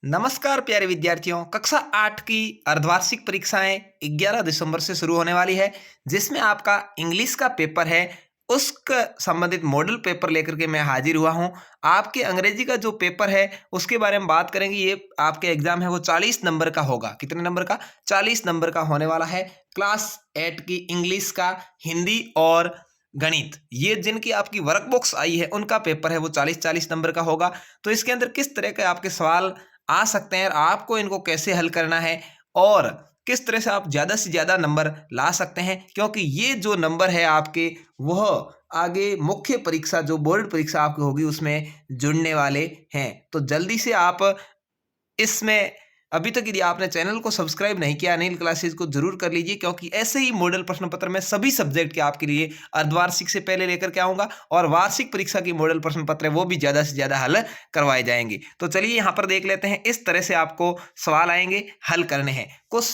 नमस्कार प्यारे विद्यार्थियों। कक्षा 8 की अर्धवार्षिक परीक्षाएं 11 दिसंबर से शुरू होने वाली है, जिसमें आपका इंग्लिश का पेपर है उसका संबंधित मॉडल पेपर लेकर के मैं हाजिर हुआ हूं। आपके अंग्रेजी का जो पेपर है उसके बारे में बात करेंगे। ये आपके एग्जाम है वो 40 नंबर का होगा। कितने नंबर का? 40 नंबर का होने वाला है। क्लास 8 की इंग्लिश का, हिंदी और गणित, ये जिनकी आपकी वर्क बुक्स आई है उनका पेपर है वो 40-40 नंबर का होगा। तो इसके अंदर किस तरह के आपके सवाल आ सकते हैं और आपको इनको कैसे हल करना है और किस तरह से आप ज़्यादा से ज़्यादा नंबर ला सकते हैं, क्योंकि ये जो नंबर है आपके वह आगे मुख्य परीक्षा जो बोर्ड परीक्षा आपकी होगी उसमें जुड़ने वाले हैं। तो जल्दी से आप इसमें अभी तक यदि आपने चैनल को सब्सक्राइब नहीं किया अनिल क्लासेस को जरूर कर लीजिए, क्योंकि ऐसे ही मॉडल प्रश्न पत्र में सभी सब्जेक्ट के आपके लिए अर्धवार्षिक से पहले लेकर के आऊंगा और वार्षिक परीक्षा की मॉडल प्रश्न पत्र है वो भी ज्यादा से ज्यादा हल करवाए जाएंगे। तो चलिए यहाँ पर देख लेते हैं। इस तरह से आपको सवाल आएंगे, हल करने हैं। कुछ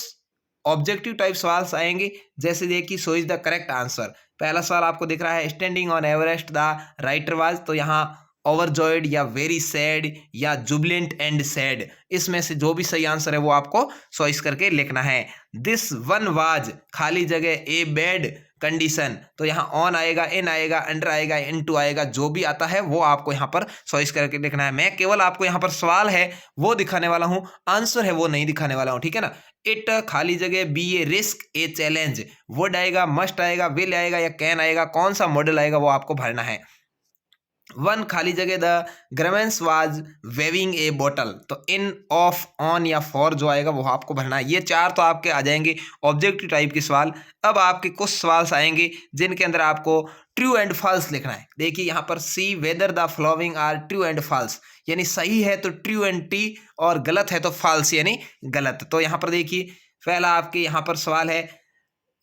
ऑब्जेक्टिव टाइप सवाल आएंगे, जैसे देखिए so is the correct answer. पहला सवाल आपको दिख रहा है, standing on Everest the writer was. तो यहाँ ओवरजॉयड या वेरी सैड या जुबिलेंट एंड सैड, इसमें से जो भी सही आंसर है वो आपको चॉइस करके लिखना है। दिस वन वाज खाली जगह ए बैड कंडीशन। तो यहाँ ऑन आएगा, इन आएगा, अंडर आएगा, इनटू आएगा, जो भी आता है वो आपको यहाँ पर चॉइस करके लिखना है। मैं केवल आपको यहाँ पर सवाल है वो दिखाने वाला हूँ, आंसर है वो नहीं दिखाने वाला हूँ, ठीक है ना। इट खाली जगह be a risk a challenge, would आएगा, मस्ट आएगा, विल आएगा या कैन आएगा, कौन सा मॉडल आएगा वो आपको भरना है। वन खाली जगह the grandmas was waving a bottle. तो इन, ऑफ, ऑन या फॉर जो आएगा वो आपको भरना है। ये चार तो आपके आ जाएंगे ऑब्जेक्टिव टाइप के सवाल। अब आपके कुछ सवाल आएंगे जिनके अंदर आपको ट्रू एंड फॉल्स लिखना है। देखिए यहाँ पर see whether the following are true and false, यानी सही है तो ट्रू एंड टी और गलत है तो फॉल्स यानी गलत। तो यहाँ पर देखिए पहला आपके यहाँ पर सवाल है,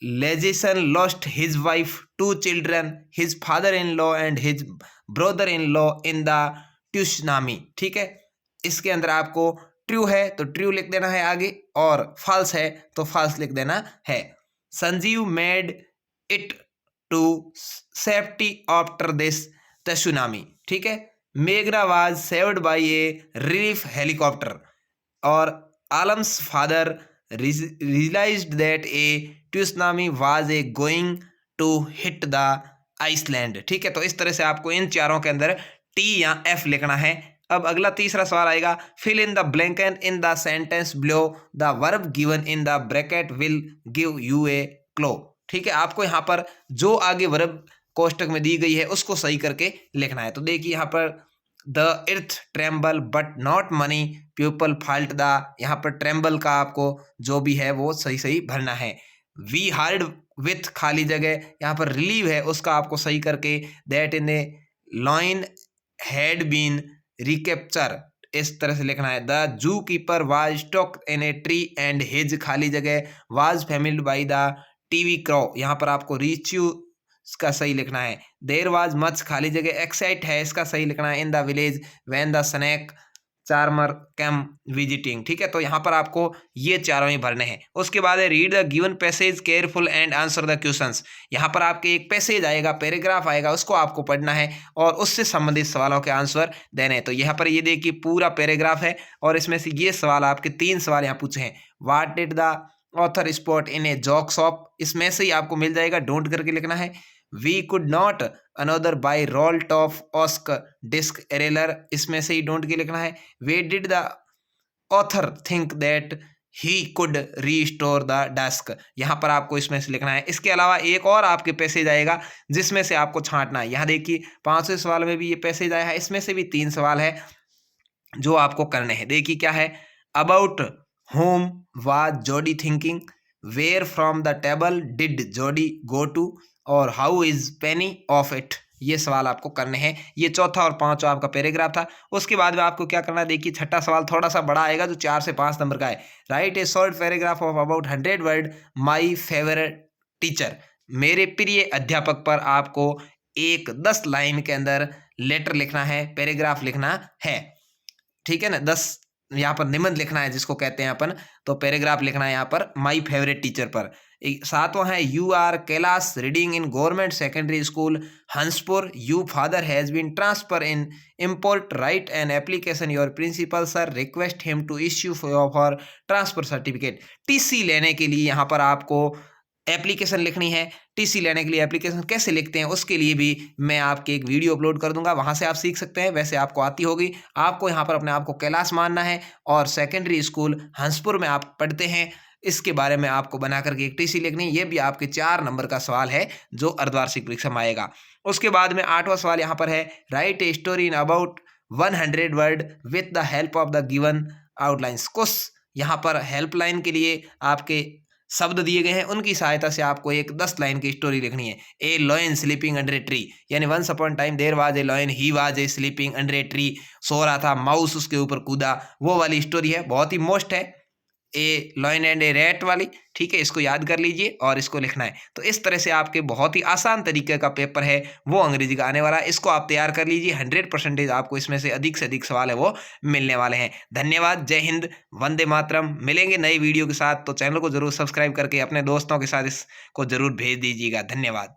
Legison lost his wife, two children, his father in law and his brother in law in the tsunami. ठीक है, इसके अंदर आपको ट्रू है तो ट्रू लिख देना है आगे और फॉल्स है तो फॉल्स लिख देना है। Sanjeev made it to safety after this tsunami. ठीक है, मेघना was saved by a relief helicopter और Alam's father realized that a tsunami was a going to hit the island. ठीक है, तो इस तरह से आपको इन चारों के अंदर टी या एफ लिखना है। अब अगला तीसरा सवाल आएगा, fill in the blanket in the sentence below, the verb given in the bracket will give you a clue. ठीक है, आपको यहाँ पर जो आगे वर्ब कोष्टक में दी गई है उसको सही करके लिखना है। तो देखिए यहाँ पर the earth tremble but not money, people fault the, यहाँ पर ट्रेम्बल का आपको जो भी है वो सही सही भरना है। वी हार्ड विथ खाली जगह, यहाँ पर रिलीव है उसका आपको सही करके that in a lion had been recaptured, इस तरह से लिखना है। The zoo keeper was stuck in a tree and his खाली जगह was filmed by the TV crew, यहाँ पर आपको रीच्यू इसका सही लिखना है। देर वाज मच खाली जगह एक्साइट है इसका सही लिखना है। In the village when the snake charmer came visiting. ठीक है, तो यहाँ पर आपको ये चारों ही भरने हैं। उसके बाद है read the given passage careful and answer the questions. यहाँ पर आपके एक पैसेज आएगा, पैराग्राफ आएगा, उसको आपको पढ़ना है और उससे संबंधित सवालों के आंसर देने हैं। तो यहाँ पर ये देखिए पूरा पैराग्राफ है और इसमें से ये सवाल आपके 3 सवाल यहाँ पूछे हैं। What did the author spot in a junk shop, इसमें से ही आपको मिल जाएगा, डोंट करके लिखना है। We could not another by rolled off ask disk earlier, इसमें से ही डोंट के लिखना है। Why did the author think that he could restore the desk, यहाँ पर आपको इसमें से लिखना है। इसके अलावा एक और आपके पैसेज आएगा जिसमें से आपको छांटना है। यहाँ देखिए 5वें सवाल में भी ये पैसेज आया है, इसमें से भी 3 सवाल है जो आपको करने हैं। देखिए क्या है, about home was Jodie thinking, where from the table did Jodie go to और how is Penny off it, ये सवाल आपको करने हैं। ये चौथा और 5वां आपका पैराग्राफ था। उसके बाद में आपको क्या करना है, देखिए छठा सवाल थोड़ा सा बड़ा आएगा जो 4 से 5 नंबर का है। Right A short paragraph of about 100 word my favourite teacher, मेरे प्रिय अध्यापक पर आपको एक 10 लाइन के अंदर लेटर लिखना है, पैराग्राफ लिखना है। ठीक है ना, 10 यहाँ पर निबंध लिखना है जिसको कहते हैं अपन, तो पैराग्राफ लिखना है यहाँ पर माय फेवरेट टीचर पर। सातवां है you are Kailash reading in government secondary school Hanspur, you father has been transfer in import, write an application your principal sir request him to issue for transfer certificate. TC लेने के लिए यहाँ पर आपको application लिखनी है। टीसी लेने के लिए एप्लीकेशन कैसे लिखते हैं उसके लिए भी मैं आपके एक वीडियो अपलोड कर दूंगा, वहां से आप सीख सकते हैं। वैसे आपको आती होगी। आपको यहाँ पर अपने आप को कैलाश मानना है और सेकेंडरी स्कूल हंसपुर में आप पढ़ते हैं, इसके बारे में आपको बना करके एक टीसी लिखनी है। ये भी आपके 4 नंबर का सवाल है जो अर्धवार्षिक परीक्षा में आएगा। उसके बाद में 8वां सवाल यहाँ पर है right a story in about 100 word with the help of the given outlines. कुछ यहाँ पर हेल्पलाइन के लिए आपके शब्द दिए गए हैं, उनकी सहायता से आपको एक 10 लाइन की स्टोरी लिखनी है। A lion sleeping under a tree, यानी once upon time there was a lion, he was a sleeping under a tree, सो रहा था, माउस उसके ऊपर कूदा, वो वाली स्टोरी है, बहुत ही मोस्ट है। A lion and A rat वाली, ठीक है, इसको याद कर लीजिए और इसको लिखना है। तो इस तरह से आपके बहुत ही आसान तरीके का पेपर है वो अंग्रेजी का आने वाला है, इसको आप तैयार कर लीजिए। 100% आपको इसमें से अधिक सवाल है वो मिलने वाले हैं। धन्यवाद, जय हिंद, वंदे मातरम। मिलेंगे नई वीडियो के साथ, तो चैनल को जरूर सब्सक्राइब करके अपने दोस्तों के साथ इसको जरूर भेज दीजिएगा। धन्यवाद।